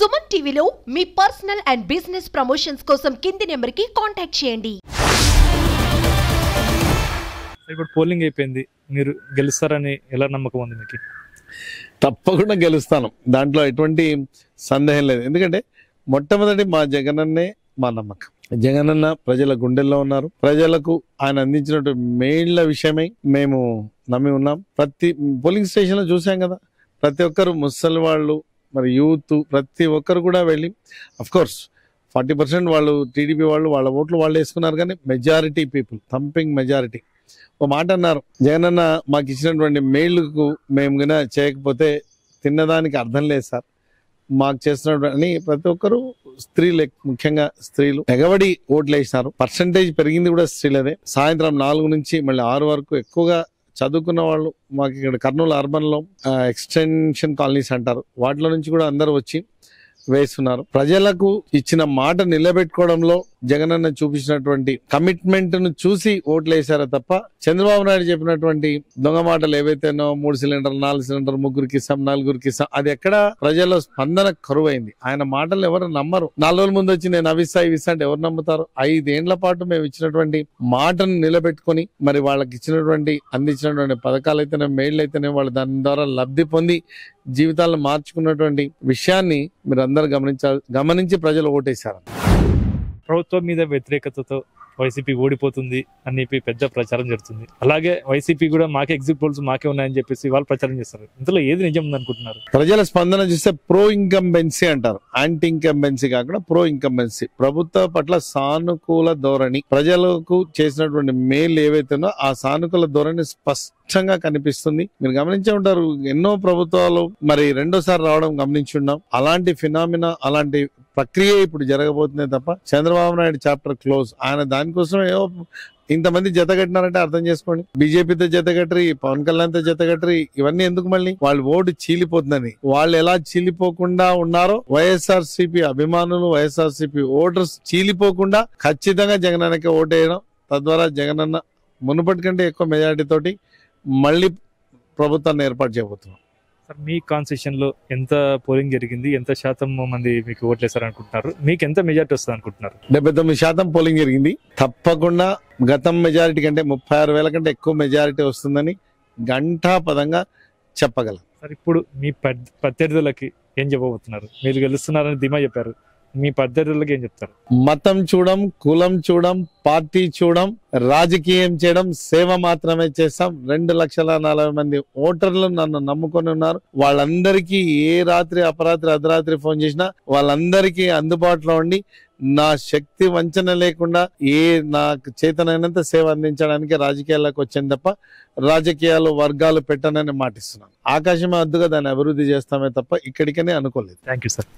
సుమన్ టీవీలో మీ personal and business promotions కోసం కింది నెంబర్కి కాంటాక్ట్ చేయండి. ఇప్పుడు పోలింగ్ అయిపోయింది, మీరు గెలుస్తారని ఎలా నమ్మకం ఉంది మీకు? తప్పకుండా గెలుస్తాను, దాంట్లో ఎటువంటి సందేహం లేదు. ఎందుకంటే మొట్టమొదటి మా జగనన్నే మా నమ్మకం. జగనన్న ప్రజల గుండెల్లో ఉన్నారు. ప్రజలకు ఆయన అందించినట్టు మేళ్ల విషయమై మేము నమ్మి ఉన్నాం. ప్రతి పోలింగ్ స్టేషన్లో చూసాం కదా, ప్రతి ఒక్కరు ముసలి వాళ్ళు, మరి యూత్, ప్రతి ఒక్కరు కూడా వెళ్ళి, అఫ్ కోర్స్ 40% వాళ్ళు టీడీపీ వాళ్ళు వాళ్ళ ఓట్లు వాళ్ళు వేసుకున్నారు, కానీ మెజారిటీ పీపుల్, థంపింగ్ మెజారిటీ ఒక మాట అన్నారు, జగనన్న మాకు ఇచ్చినటువంటి మేళ్లకు మేము గిన చేయకపోతే తిన్నదానికి అర్థం లేదు సార్, మాకు చేస్తున్నటువంటి అని ప్రతి ఒక్కరు స్త్రీలు, ముఖ్యంగా స్త్రీలు ఎగబడి ఓట్లు వేసినారు. పర్సంటేజ్ పెరిగింది కూడా స్త్రీలదే. సాయంత్రం 4 నుంచి మళ్ళీ 6 వరకు ఎక్కువగా చదువుకున్న వాళ్ళు, మాకు ఇక్కడ కర్నూలు అర్బన్ లో ఎక్స్టెన్షన్ కాలనీస్ అంటారు, వాటిలో నుంచి కూడా అందరూ వచ్చి వేస్తున్నారు. ప్రజలకు ఇచ్చిన మాట నిలబెట్టుకోవడంలో జగనన్న చూపించినటువంటి కమిట్మెంట్ ను చూసి ఓట్లు వేశారా తప్ప, చంద్రబాబు నాయుడు చెప్పినటువంటి దొంగ మాటలు ఏవైతేనో 3 సిలిండర్ 4 సిలిండర్, 3కి ఇస్తాం, 4కి ఇస్తాం, అది ఎక్కడ ప్రజల స్పందన కరువైంది. ఆయన మాటలు ఎవరు నమ్మరు. 4 రోజుల ముందు వచ్చి నేను అవి ఇస్తా అంటే ఎవరు నమ్ముతారు? 5 ఏండ్ల పాటు మేము ఇచ్చినటువంటి మాటను నిలబెట్టుకొని, మరి వాళ్ళకి ఇచ్చినటువంటి అందించినటువంటి పథకాలు అయితేనే, మేళ్లు అయితేనే, వాళ్ళు దాని ద్వారా లబ్ధి పొంది జీవితాలను మార్చుకున్నటువంటి విషయాన్ని మీరు అందరూ గమనించి ప్రజలు ఓటేశారు. ప్రభుత్వం మీద వ్యతిరేకతతో వైసీపీ ఓడిపోతుంది అని చెప్పి పెద్ద ప్రచారం జరుగుతుంది. అలాగే వైసీపీ కూడా మాకే ఎగ్జిట్ పోల్స్ మాకే ఉన్నాయని చెప్పేసి వాళ్ళు ప్రచారం చేస్తారు. ఇందులో ఏది నిజం ఉందనుకుంటున్నారు? ప్రజల స్పందన చూస్తే ప్రో ఇన్కంబెన్సీ అంటారు, యాంటీ ఇన్కంబెన్సీ కాకుండా ప్రో ఇన్కంబెన్సీ. ప్రభుత్వ పట్ల సానుకూల ధోరణి, ప్రజలకు చేసినటువంటి మేలు ఏవైతేనో ఆ సానుకూల ధోరణి స్పష్టంగా కనిపిస్తుంది. మీరు గమనించే ఉంటారు, ఎన్నో ప్రభుత్వాలు మరి రెండోసారి రావడం గమనించి ఉన్నాం. అలాంటి ఫినామినా, అలాంటి ప్రక్రియ ఇప్పుడు జరగబోతుంది తప్ప చంద్రబాబు నాయుడు చాప్టర్ క్లోజ్. ఆయన దానికోసం ఏవో ఇంతమంది జత కట్టినారంటే అర్థం చేసుకోండి. బీజేపీతో జత కట్టరి, పవన్ కళ్యాణ్తో జత కట్టరి, ఇవన్నీ ఎందుకు? మళ్ళీ వాళ్ళు ఓటు చీలిపోతుందని. వాళ్ళు ఎలా చీలిపోకుండా ఉన్నారో, వైఎస్ఆర్సీపీ అభిమానులు, వైఎస్ఆర్సీపీ ఓటర్స్ చీలిపోకుండా ఖచ్చితంగా జగనన్నకే ఓటేయడం, తద్వారా జగనన్న మునుపటి కంటే ఎక్కువ మెజారిటీ తోటి మళ్ళీ ప్రభుత్వాన్ని ఏర్పాటు చేయబోతున్నాం. మీ కాన్స్టిట్యూషన్ లో ఎంత పోలింగ్ జరిగింది, ఎంత శాతం మంది మీకు ఓట్లేసారు అనుకుంటున్నారు? మీకు ఎంత మెజారిటీ వస్తుంది అనుకుంటున్నారు? 79% పోలింగ్ జరిగింది. తప్పకుండా గతం మెజారిటీ కంటే 36,000 కంటే ఎక్కువ మెజారిటీ వస్తుందని ఘంటాపదంగా చెప్పగలం. సార్, ఇప్పుడు మీ ప్రత్యర్థులకి ఏం చెప్పబోతున్నారు? మీరు గెలుస్తున్నారని ధీమా చెప్పారు, మీ ప్రత్యర్థులకి ఏం చెప్తారు? మతం చూడం, కులం చూడం, పార్టీ చూడం, రాజకీయం చేయడం, సేవ మాత్రమే చేస్తాం. 2,40,000 మంది ఓటర్లు నన్ను నమ్ముకొని ఉన్నారు. వాళ్ళందరికీ ఏ రాత్రి, అపరాత్రి, అర్ధరాత్రి ఫోన్ చేసినా వాళ్ళందరికీ అందుబాటులో ఉండి నా శక్తి వంచన లేకుండా నాకు చేతనైనంత సేవ అందించడానికి రాజకీయాల్లోకి వచ్చాను తప్ప రాజకీయాలు వర్గాలు పెట్టనని మాటిస్తున్నాను. ఆకాశమే అద్దుగా దాన్ని అభివృద్ధి చేస్తామే తప్ప ఇక్కడికనే అనుకోలేదు. Thank you sir.